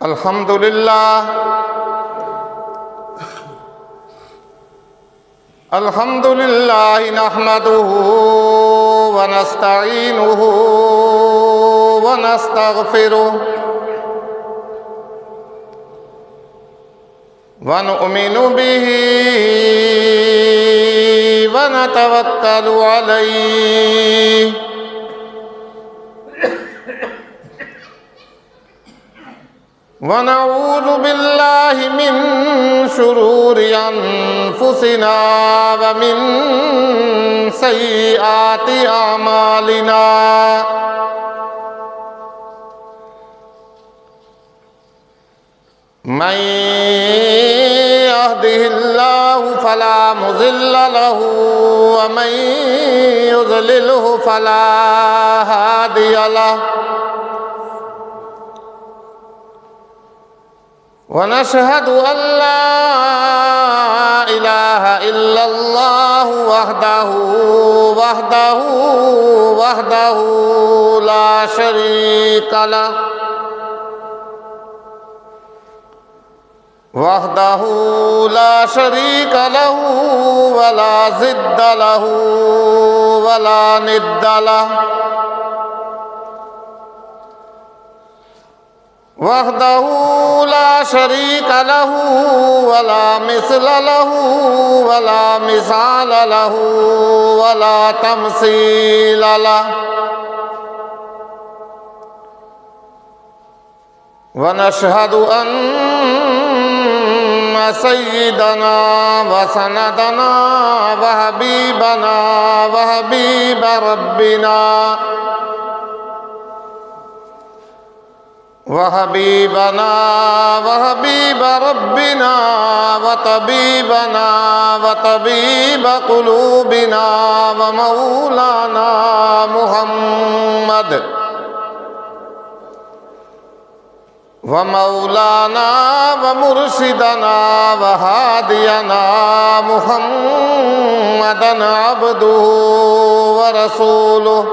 الحمد لله الحمد لله نحمده ونستعينه ونستغفره ونؤمن به ونتوكل عليه ونعوذ بالله من شرور أنفسنا ومن سيئات أعمالنا من يهده الله فلا مضل له ومن يضلله فلا هادي له ونشهد أن لا إله إلا الله وحده لا شريك له ولا ضد له ولا ند له وحده لا شريك له ولا مثل له ولا مثال له ولا تمثيل له ونشهد أن سيدنا وسندنا وحبيبنا وحبيب ربنا وطبيب قلوبنا ومولانا محمد ومرشدنا وهادينا محمدا عبده ورسوله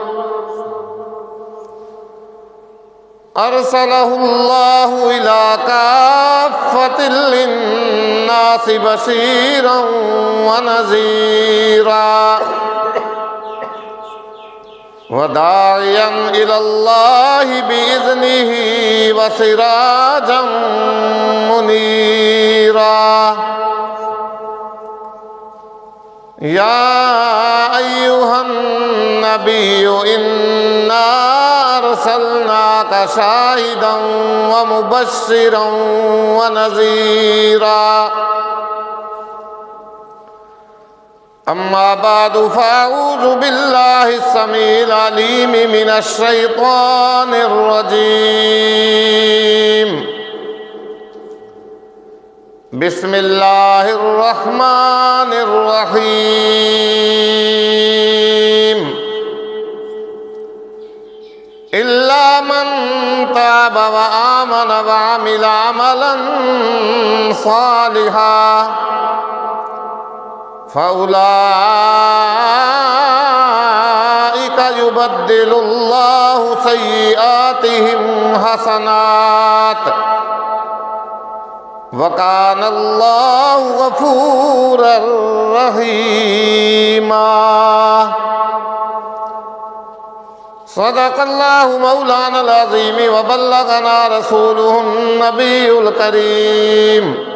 أرسله الله إلى كافة للناس بشيرا ونذيرا وداعيا إلى الله بإذنه وسراجا منيرا يا أيها النبي إنا أرسلناك شاهدا ومبشرا ونذيرا أما بعد فأعوذ بالله السميع العليم من الشيطان الرجيم بسم الله الرحمن الرحيم إلا من تاب وآمن وعمل عملا صالحا فأولئك يبدل الله سيئاتهم حسنات وكان الله غفورا رحيما صدق الله مولانا العظيم وبلغنا رسوله النبي الكريم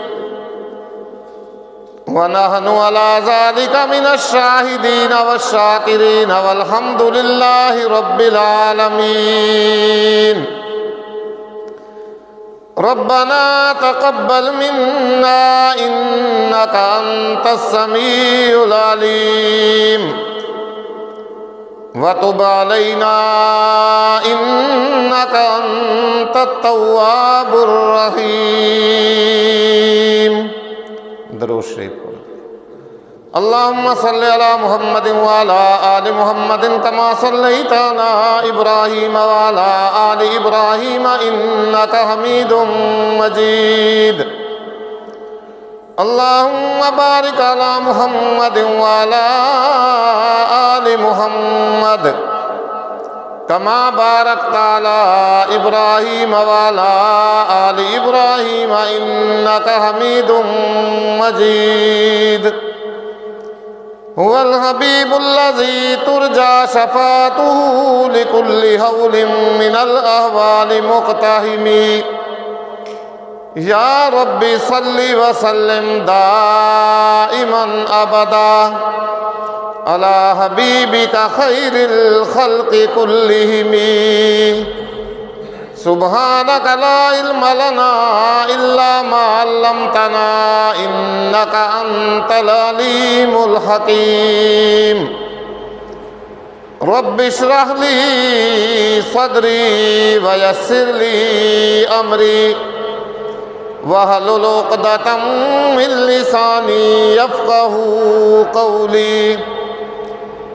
ونحن على ذلك من الشاهدين والشاكرين والحمد لله رب العالمين ربنا تقبل منا إنك أنت السميع العليم وتب علينا إنك أنت التواب الرحيم درود شریف اللهم صل على محمد وعلى آل محمد كما صليت على إبراهيم وعلى آل إبراهيم إنك حميد مجيد اللهم بارك على محمد وعلى آل محمد كما باركت على إبراهيم وعلى آل إبراهيم إنك حميد مجيد هو الحبيب الذي ترجى شفاعته لكل هول من الأهوال مقتحم يا رب صل وسلم دائما أبدا على حبيبك خير الخلق كلهم سبحانك لا علم لنا إلا ما علمتنا إنك أنت العليم الحكيم رب اشرح لي صدري ويسر لي أمري واحلل عقدة من لساني يفقهوا قولي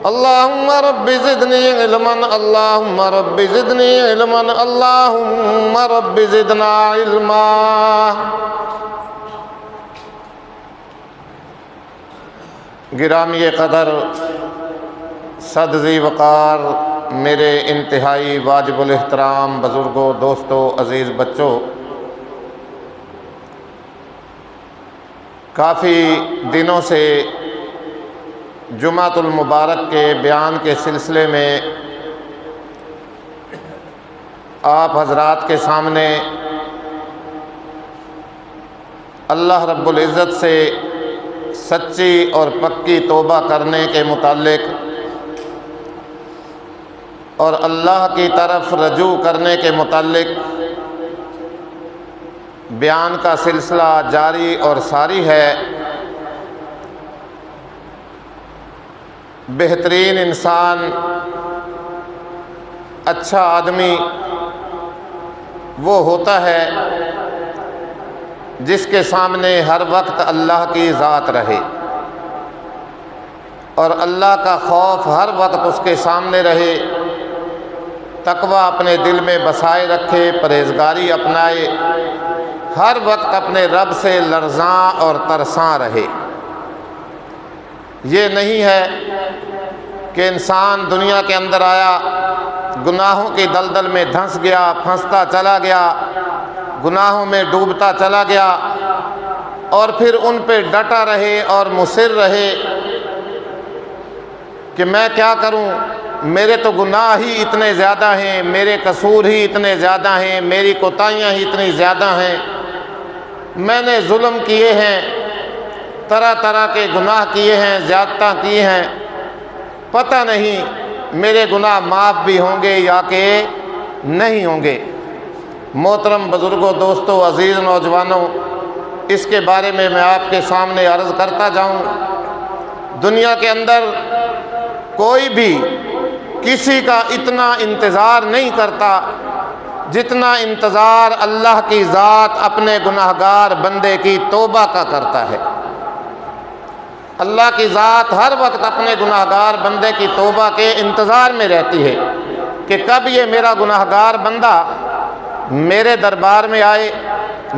اللهم رب زدني علما اللهم رب زدني علما اللهم رب زدنا علما گرامی قدر صد ذی وقار میرے انتہائی واجب الاحترام بزرگوں، دوستوں، عزیز بچوں، کافی دنوں سے جمعۃ المبارک کے بیان کے سلسلے میں آپ حضرات کے سامنے اللہ رب العزت سے سچی اور پکی توبہ کرنے کے متعلق اور اللہ کی طرف رجوع کرنے کے متعلق بیان کا سلسلہ جاری اور ساری ہے۔ بہترین انسان، اچھا آدمی وہ ہوتا ہے جس کے سامنے ہر وقت اللہ کی ذات رہے اور اللہ کا خوف ہر وقت اس کے سامنے رہے، تقوی اپنے دل میں بسائے رکھے، پرہیزگاری اپنائے، ہر وقت اپنے رب سے لرزاں اور ترساں رہے۔ یہ نہیں ہے کہ انسان دنیا کے اندر آیا، گناہوں کی دلدل میں دھنس گیا، پھنستا چلا گیا، گناہوں میں ڈوبتا چلا گیا اور پھر ان پہ ڈٹا رہے اور مصر رہے کہ میں کیا کروں، میرے تو گناہ ہی اتنے زیادہ ہیں، میرے قصور ہی اتنے زیادہ ہیں، میری کوتاہیاں ہی اتنی زیادہ ہیں، میں نے ظلم کیے ہیں، طرح طرح کے گناہ کیے ہیں، زیادتیاں کی ہیں، پتہ نہیں میرے گناہ معاف بھی ہوں گے یا کہ نہیں ہوں گے۔ محترم بزرگوں، دوستوں، عزیز نوجوانوں، اس کے بارے میں آپ کے سامنے عرض کرتا جاؤں۔ دنیا کے اندر کوئی بھی کسی کا اتنا انتظار نہیں کرتا جتنا انتظار اللہ کی ذات اپنے گناہگار بندے کی توبہ کا کرتا ہے۔ اللہ کی ذات ہر وقت اپنے گناہگار بندے کی توبہ کے انتظار میں رہتی ہے کہ کب یہ میرا گناہگار بندہ میرے دربار میں آئے،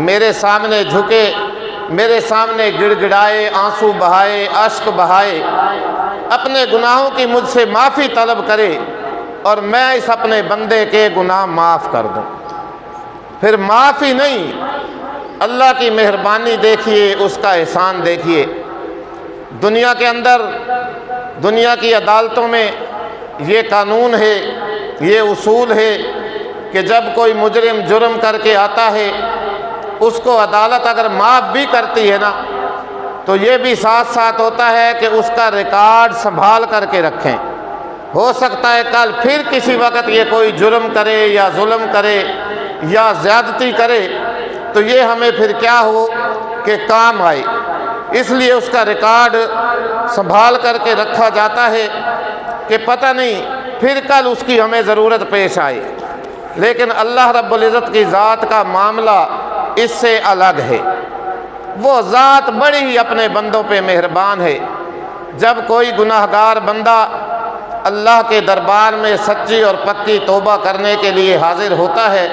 میرے سامنے جھکے، میرے سامنے گڑ گڑائے، آنسو بہائے، اشک بہائے، اپنے گناہوں کی مجھ سے معافی طلب کرے اور میں اس اپنے بندے کے گناہ معاف کر دوں۔ پھر معافی نہیں، اللہ کی مہربانی دیکھیے، اس کا احسان دیکھیے۔ دنیا کے اندر، دنیا کی عدالتوں میں یہ قانون ہے، یہ اصول ہے کہ جب کوئی مجرم جرم کر کے آتا ہے، اس کو عدالت اگر معاف بھی کرتی ہے نا، تو یہ بھی ساتھ ساتھ ہوتا ہے کہ اس کا ریکارڈ سنبھال کر کے رکھیں۔ ہو سکتا ہے کل پھر کسی وقت یہ کوئی جرم کرے یا ظلم کرے یا زیادتی کرے تو یہ ہمیں پھر کیا ہو کہ کام آئے، اس لیے اس کا ریکارڈ سنبھال کر کے رکھا جاتا ہے کہ پتہ نہیں پھر کل اس کی ہمیں ضرورت پیش آئے۔ لیکن اللہ رب العزت کی ذات کا معاملہ اس سے الگ ہے۔ وہ ذات بڑی ہی اپنے بندوں پہ مہربان ہے۔ جب کوئی گناہگار بندہ اللہ کے دربار میں سچی اور پکی توبہ کرنے کے لیے حاضر ہوتا ہے،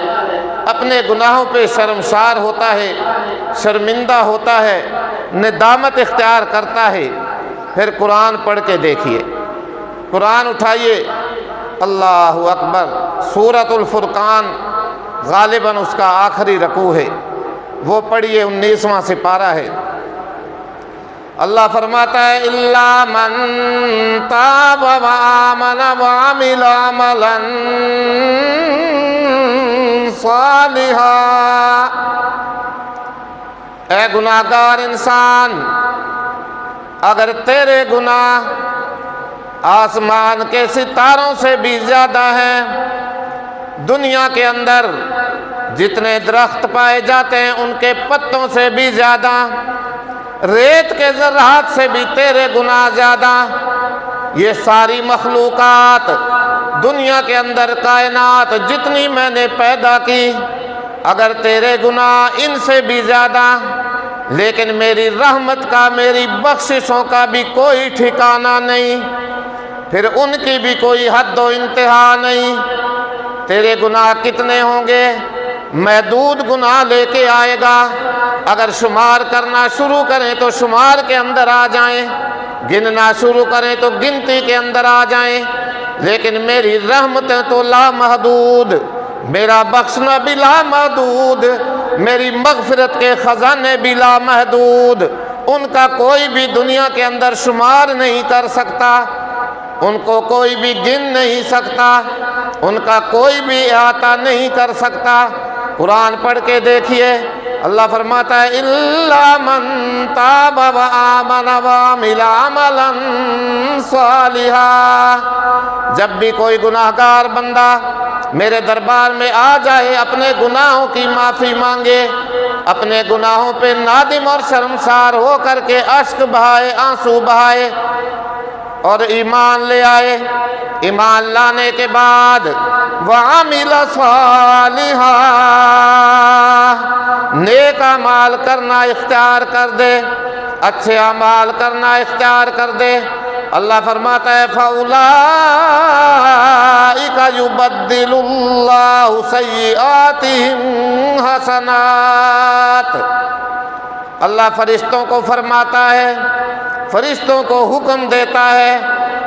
اپنے گناہوں پہ شرمسار ہوتا ہے، شرمندہ ہوتا ہے، ندامت اختیار کرتا ہے، پھر قرآن پڑھ کے دیکھیے، قرآن اٹھائیے، اللہ اکبر۔ سورۃ الفرقان غالباً اس کا آخری رکوع ہے، وہ پڑھیے، 19واں سپارہ ہے۔ اللہ فرماتا ہے الا من تاب وآمن وعمل عملا صالحا۔ اے گناہگار انسان، اگر تیرے گناہ آسمان کے ستاروں سے بھی زیادہ ہیں، دنیا کے اندر جتنے درخت پائے جاتے ہیں ان کے پتوں سے بھی زیادہ، ریت کے ذرات سے بھی تیرے گناہ زیادہ، یہ ساری مخلوقات دنیا کے اندر کائنات جتنی میں نے پیدا کی، اگر تیرے گناہ ان سے بھی زیادہ، لیکن میری رحمت کا، میری بخششوں کا بھی کوئی ٹھکانہ نہیں، پھر ان کی بھی کوئی حد و انتہا نہیں۔ تیرے گناہ کتنے ہوں گے؟ محدود گناہ لے کے آئے گا، اگر شمار کرنا شروع کریں تو شمار کے اندر آ جائیں، گننا شروع کریں تو گنتی کے اندر آ جائیں، لیکن میری رحمتیں تو لامحدود، میرا بخشنا بھی لامحدود، میری مغفرت کے خزانے بھی لامحدود، ان کا کوئی بھی دنیا کے اندر شمار نہیں کر سکتا، ان کو کوئی بھی گن نہیں سکتا، ان کا کوئی بھی احاطہ نہیں کر سکتا۔ قرآن پڑھ کے دیکھیے، اللہ فرماتا ہے الا من تاب وآمن وعمل عملا صالحا۔ جب بھی کوئی گناہگار بندہ میرے دربار میں آ جائے، اپنے گناہوں کی معافی مانگے، اپنے گناہوں پہ نادم اور شرمسار ہو کر کے اشک بہائے، آنسو بہائے اور ایمان لے آئے، ایمان لانے کے بعد وعمل صالحا، نیک اعمال کرنا اختیار کر دے، اچھے اعمال کرنا اختیار کر دے، اللہ فرماتا ہے فَأُولَٰئِكَ يُبَدِّلُ اللَّهُ سَيِّئَاتِهِمْ حَسَنَاتٍ۔ اللہ فرشتوں کو فرماتا ہے، فرشتوں کو حکم دیتا ہے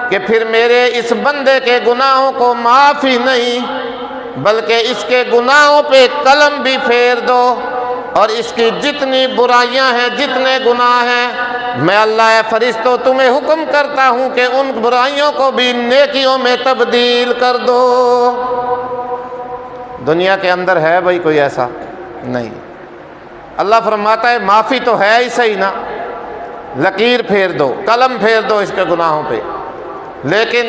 کہ پھر میرے اس بندے کے گناہوں کو معاف ہی نہیں بلکہ اس کے گناہوں پہ قلم بھی پھیر دو، اور اس کی جتنی برائیاں ہیں، جتنے گناہ ہیں، میں اللہ فرشتوں تمہیں حکم کرتا ہوں کہ ان برائیوں کو بھی نیکیوں میں تبدیل کر دو۔ دنیا کے اندر ہے بھائی کوئی ایسا؟ نہیں۔ اللہ فرماتا ہے معافی تو ہے ہی صحیح نا، لکیر پھیر دو، قلم پھیر دو اس کے گناہوں پہ، لیکن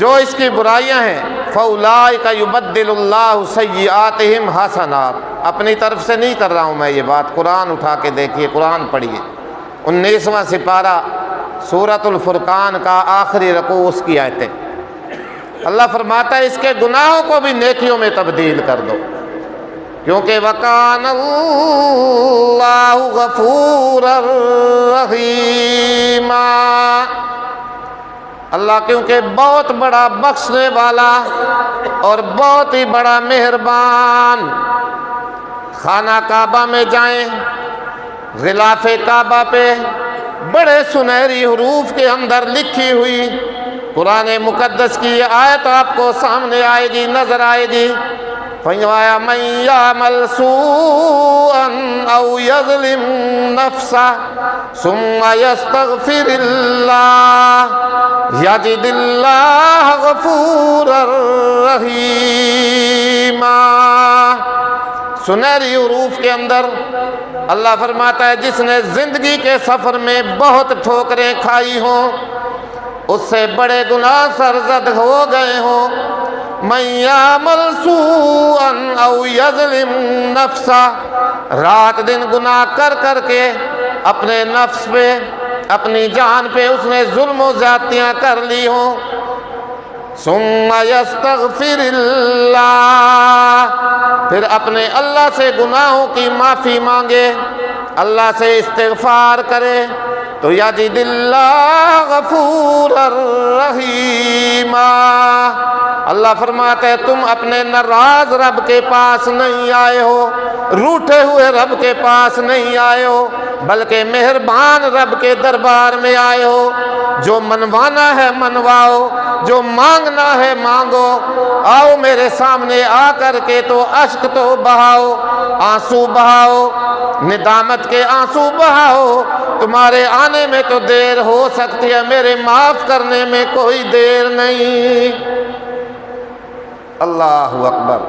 جو اس کی برائیاں ہیں فَأُولَٰئِكَ يُبَدِّلُ اللَّهُ سَيِّئَاتِهِمْ حَسَنَاتٍ۔ اپنی طرف سے نہیں کر رہا ہوں میں یہ بات، قرآن اٹھا کے دیکھیے، قرآن پڑھیے، 19واں سپارہ سورۃ الفرقان کا آخری رکوع، اس کی آیتیں۔ اللہ فرماتا ہے اس کے گناہوں کو بھی نیکیوں میں تبدیل کر دو، کیونکہ وَكَانَ اللَّهُ غَفُورًا رَحِيمًا۔ اللہ کیونکہ بہت بڑا بخشنے والا اور بہت ہی بڑا مہربان۔ خانہ کعبہ میں جائیں، غلاف کعبہ پہ بڑے سنہری حروف کے اندر لکھی ہوئی قرآن مقدس کی یہ آیت آپ کو سامنے آئے گی، نظر آئے گی، فَمَن يَعْمَلْ سُوءًا أَوْ يَظْلِمْ نَفْسَهُ ثُمَّ يَسْتَغْفِرِ اللَّهَ يَجِدِ اللَّهَ غَفُورًا رَحِيمًا۔ سنہری حروف کے اندر اللہ فرماتا ہے جس نے زندگی کے سفر میں بہت ٹھوکریں کھائی ہوں، اس سے بڑے گناہ سرزد ہو گئے ہوں، مَن يَعْمَلْ سُوءًا أَوْ يَظْلِمْ نَفْسَهُ، رات دن گناہ کر کر کے اپنے نفس پہ، اپنی جان پہ اس نے ظلم و زیادتیاں کر لی ہوں، ثُمَّ يَسْتَغْفِرِ اللَّهَ، پھر اپنے اللہ سے گناہوں کی معافی مانگے، اللہ سے استغفار کرے، تو یجد اللہ غفور الرحیم۔ اللہ فرماتے ہیں تم اپنے ناراض رب کے پاس نہیں آئے ہو، روٹھے ہوئے رب کے پاس نہیں آئے ہو، بلکہ مہربان رب کے دربار میں آئے ہو۔ جو منوانا ہے منواؤ، جو مانگنا ہے مانگو، آؤ میرے سامنے آ کر کے تو اشک تو بہاؤ، آنسو بہاؤ، ندامت کے آنسو بہاؤ۔ تمہارے آنے میں تو دیر ہو سکتی ہے، میرے معاف کرنے میں کوئی دیر نہیں۔ اللہ اکبر۔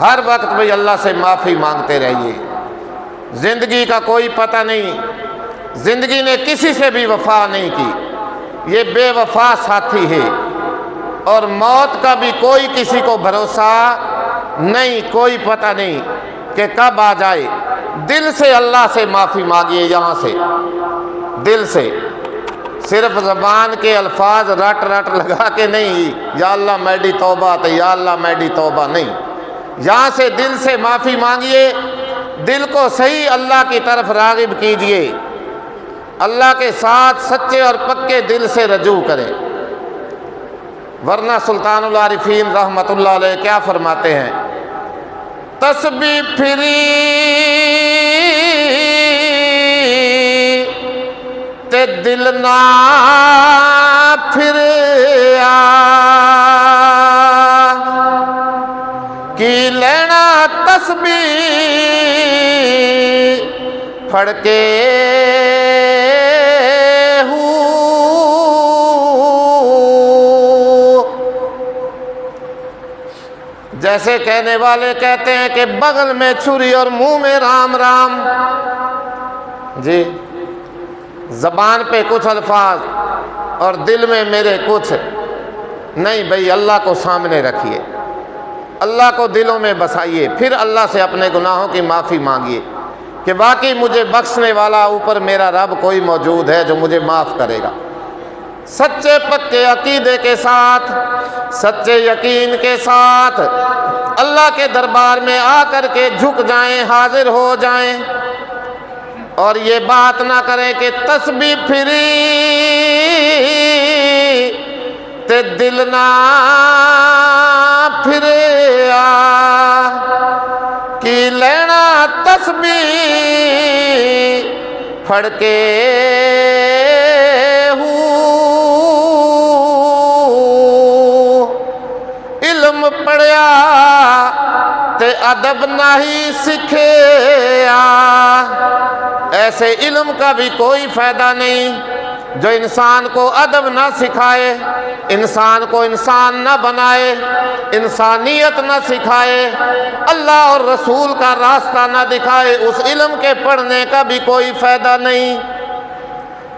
ہر وقت بھئی اللہ سے معافی مانگتے رہیے۔ زندگی کا کوئی پتہ نہیں، زندگی نے کسی سے بھی وفا نہیں کی، یہ بے وفا ساتھی ہے، اور موت کا بھی کوئی کسی کو بھروسہ نہیں، کوئی پتہ نہیں کہ کب آ جائے۔ دل سے اللہ سے معافی مانگیے، یہاں سے دل سے، صرف زبان کے الفاظ رٹ رٹ لگا کے نہیں، یا اللہ میری توبہ تو یا اللہ میری توبہ نہیں، یہاں سے دل سے معافی مانگیے۔ دل کو صحیح اللہ کی طرف راغب کیجئے، اللہ کے ساتھ سچے اور پکے دل سے رجوع کریں، ورنہ سلطان العارفین رحمت اللہ علیہ کیا فرماتے ہیں؟ تسبیح پھری تے دل نہ پھریا، کی لینا تسبیح پھڑ کے جیسے کہنے والے کہتے ہیں کہ بغل میں چھری اور منہ میں رام رام، جی زبان پہ کچھ الفاظ اور دل میں میرے کچھ نہیں۔ بھئی اللہ کو سامنے رکھیے، اللہ کو دلوں میں بسائیے، پھر اللہ سے اپنے گناہوں کی معافی مانگیے کہ واقعی مجھے بخشنے والا اوپر میرا رب کوئی موجود ہے جو مجھے معاف کرے گا۔ سچے پکے عقیدے کے ساتھ، سچے یقین کے ساتھ اللہ کے دربار میں آ کر کے جھک جائیں، حاضر ہو جائیں، اور یہ بات نہ کریں کہ تسبیح پھری تے دل نہ پھریا، کی لینا تسبیح پھڑ کے علم پڑھیا تے ادب نہیں سکھیا۔ ایسے علم کا بھی کوئی فائدہ نہیں جو انسان کو ادب نہ سکھائے، انسان کو انسان نہ بنائے، انسانیت نہ سکھائے، اللہ اور رسول کا راستہ نہ دکھائے، اس علم کے پڑھنے کا بھی کوئی فائدہ نہیں۔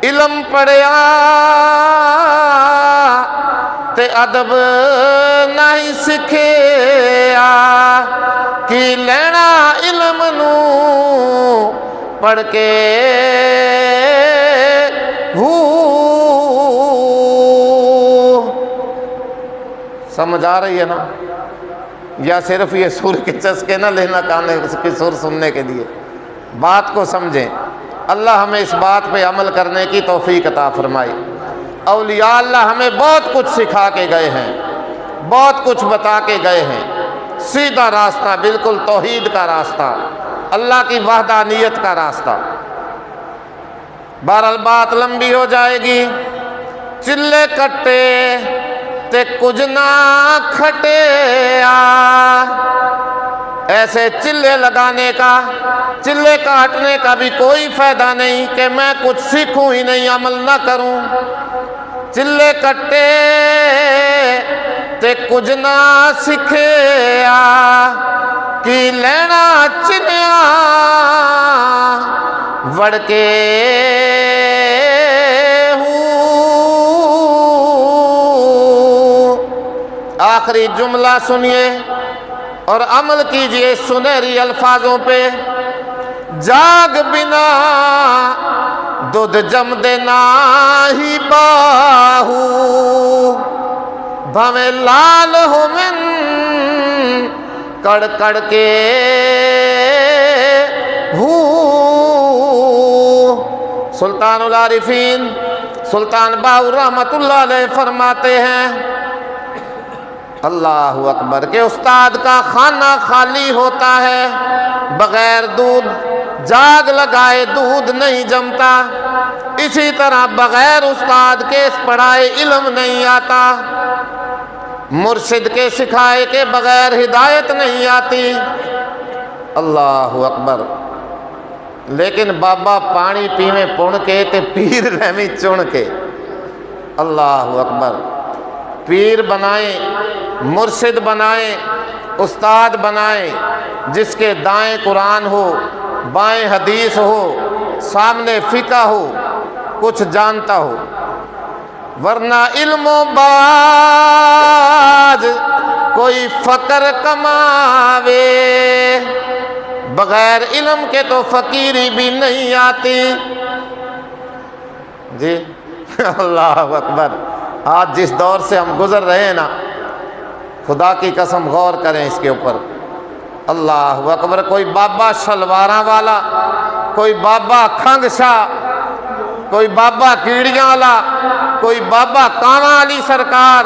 علم پڑھیا تے ادب نہیں سکھیا، کی لینا علم نو پڑھ کے سمجھ آ رہی ہے نا؟ یا صرف یہ سر کے چسکے نہ لینا کانے کی سر سننے کے لیے، بات کو سمجھیں۔ اللہ ہمیں اس بات پہ عمل کرنے کی توفیق عطا فرمائے۔ اولیاء اللہ ہمیں بہت کچھ سکھا کے گئے ہیں، بہت کچھ بتا کے گئے ہیں، سیدھا راستہ، بالکل توحید کا راستہ، اللہ کی وحدانیت کا راستہ۔ بہرحال بات لمبی ہو جائے گی۔ چلے کٹے تے کچھ نہ کھٹیا، ایسے چلے لگانے کا، چلے کاٹنے کا بھی کوئی فائدہ نہیں کہ میں کچھ سیکھوں ہی نہیں، عمل نہ کروں۔ چلے کٹے تے کچھ نہ سکھیا، کی لینا چنیا وڑ کے آخری جملہ سنیے اور عمل کیجئے سنہری الفاظوں پہ۔ جاگ بنا دودھ جم دینا ہی باہو، بھویں لال ہو من کڑ کڑ کے سلطان العارفین سلطان باؤ رحمۃ اللہ علیہ فرماتے ہیں اللہ اکبر کہ استاد کا کھانا خالی ہوتا ہے، بغیر دودھ جاگ لگائے دودھ نہیں جمتا، اسی طرح بغیر استاد کے پڑھائے علم نہیں آتا، مرشد کے سکھائے کے بغیر ہدایت نہیں آتی۔ اللہ اکبر۔ لیکن بابا پانی پیویں پن کے تے پیر رہویں چن کے۔ اللہ اکبر۔ پیر بنائیں، مرشد بنائیں، استاد بنائیں جس کے دائیں قرآن ہو، بائیں حدیث ہو، سامنے فقہ ہو، کچھ جانتا ہو، ورنہ علم و باج کوئی فقر کماوے، بغیر علم کے تو فقیری بھی نہیں آتی۔ جی اللہ اکبر۔ آج جس دور سے ہم گزر رہے ہیں نا، خدا کی قسم غور کریں اس کے اوپر۔ اللہ اکبر۔ کوئی بابا شلواراں والا، کوئی بابا کھنگ شاہ، کوئی بابا کیڑیاں والا، کوئی بابا کاواں علی سرکار،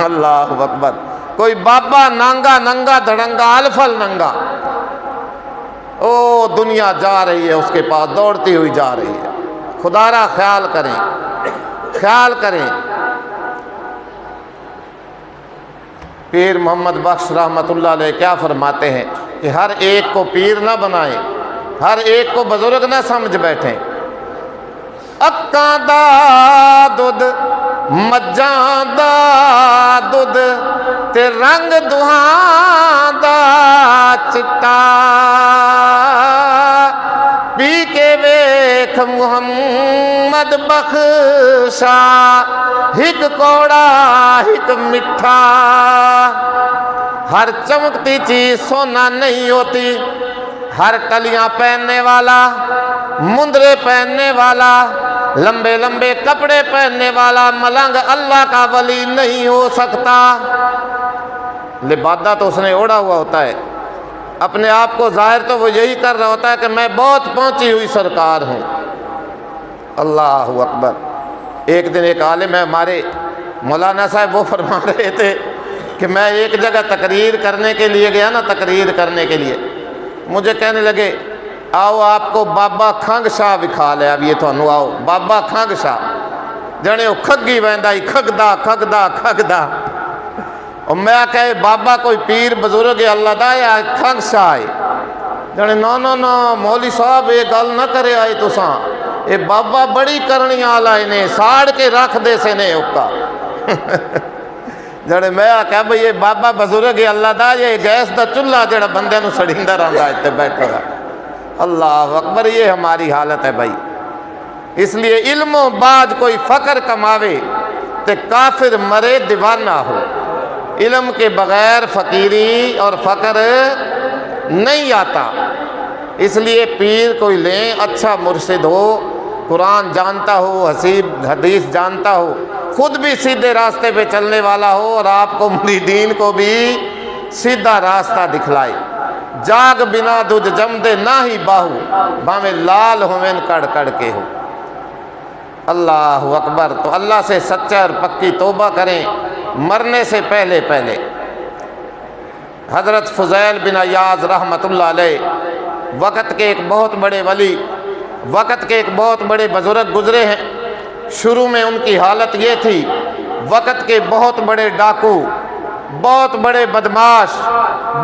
اللہ اکبر، کوئی بابا نانگا ننگا دھڑنگا الفل ننگا۔ او دنیا جا رہی ہے اس کے پاس، دوڑتی ہوئی جا رہی ہے۔ خدا را خیال کریں، خیال کریں۔ پیر محمد بخش رحمۃ اللہ علیہ کیا فرماتے ہیں کہ ہر ایک کو پیر نہ بنائیں، ہر ایک کو بزرگ نہ سمجھ بیٹھیں۔ اکاں دا دودھ مجھاں دا دودھ تے رنگ دہاں دا چٹا، پی کے ویکھ محمد بخشا، ہک کوڑا ہک مٹھا۔ ہر چمکتی چیز سونا نہیں ہوتی، ہر کلیاں پہننے والا، مندرے پہننے والا، لمبے لمبے کپڑے پہننے والا ملنگ اللہ کا ولی نہیں ہو سکتا۔ لبادہ تو اس نے اوڑا ہوا ہوتا ہے، اپنے آپ کو ظاہر تو وہ یہی کر رہا ہوتا ہے کہ میں بہت پہنچی ہوئی سرکار ہوں۔ اللہ اکبر۔ ایک دن ایک عالم ہے ہمارے مولانا صاحب، وہ فرما رہے تھے کہ میں ایک جگہ تقریر کرنے کے لیے گیا نا، تقریر کرنے کے لیے، مجھے کہنے لگے آؤ آپ کو بابا کھنگ شاہ دکھا لے، اب یہ تھانوں آؤ بابا کھنگ شاہ، جنے وہ کھگی ویندا ہی کھگدا کھگدا کھگدا۔ اور میں کہے بابا کوئی پیر بزرگ اللہ دا یا کھنگ شاہ ہے؟ جنے نو نو نو مولوی صاحب یہ گل نہ کرے آئی تساں، یہ بابا بڑی کرنی آلا نے ساڑ کے رکھ دے سے نے اوکا۔ جڑے میں کہا بھئی یہ بابا بزرگ اللہ دا یہ گیس دا چولہا جڑا بندے نو سڑیندہ رہندا ہے تے بیٹھا گا۔ اللہ اکبر۔ یہ ہماری حالت ہے بھائی۔ اس لیے علم و باج کوئی فقر کماوے تے کافر مرے دیوانہ ہو۔ علم کے بغیر فقیری اور فقر نہیں آتا۔ اس لیے پیر کوئی لیں اچھا مرشد ہو، قرآن جانتا ہو، حدیث جانتا ہو، خود بھی سیدھے راستے پہ چلنے والا ہو اور آپ کو مریدین کو بھی سیدھا راستہ دکھلائے۔ جاگ بنا دودھ جم دے نہ ہی باہو، باویں لال ہوئن کڑ کڑ کے ہو۔ اللہ اکبر۔ تو اللہ سے سچا اور پکی توبہ کریں مرنے سے پہلے پہلے۔ حضرت فضیل بن عیاض رحمۃ اللہ علیہ وقت کے ایک بہت بڑے ولی، وقت کے ایک بہت بڑے بزرگ گزرے ہیں۔ شروع میں ان کی حالت یہ تھی، وقت کے بہت بڑے ڈاکو، بہت بڑے بدماش،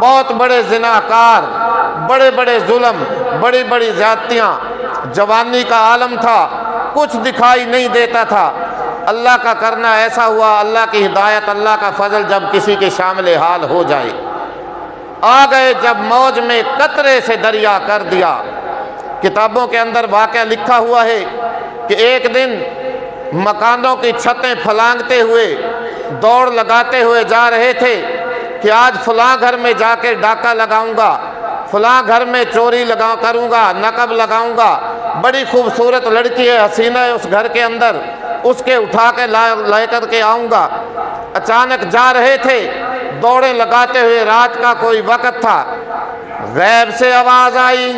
بہت بڑے زناکار، بڑے بڑے ظلم، بڑی بڑی زیادتیاں، جوانی کا عالم تھا، کچھ دکھائی نہیں دیتا تھا۔ اللہ کا کرنا ایسا ہوا، اللہ کی ہدایت، اللہ کا فضل جب کسی کے شامل حال ہو جائے، آ گئے جب موج میں قطرے سے دریا کر دیا۔ کتابوں کے اندر واقعہ لکھا ہوا ہے کہ ایک دن مکانوں کی چھتیں پھلانگتے ہوئے، دوڑ لگاتے ہوئے جا رہے تھے کہ آج فلاں گھر میں جا کے ڈاکہ لگاؤں گا، فلاں گھر میں چوری کروں گا، نقب لگاؤں گا، بڑی خوبصورت لڑکی ہے، حسینہ ہے اس گھر کے اندر، اس کے اٹھا کے لے کر کے آؤں گا۔ اچانک جا رہے تھے دوڑیں لگاتے ہوئے، رات کا کوئی وقت تھا، غیب سے آواز آئی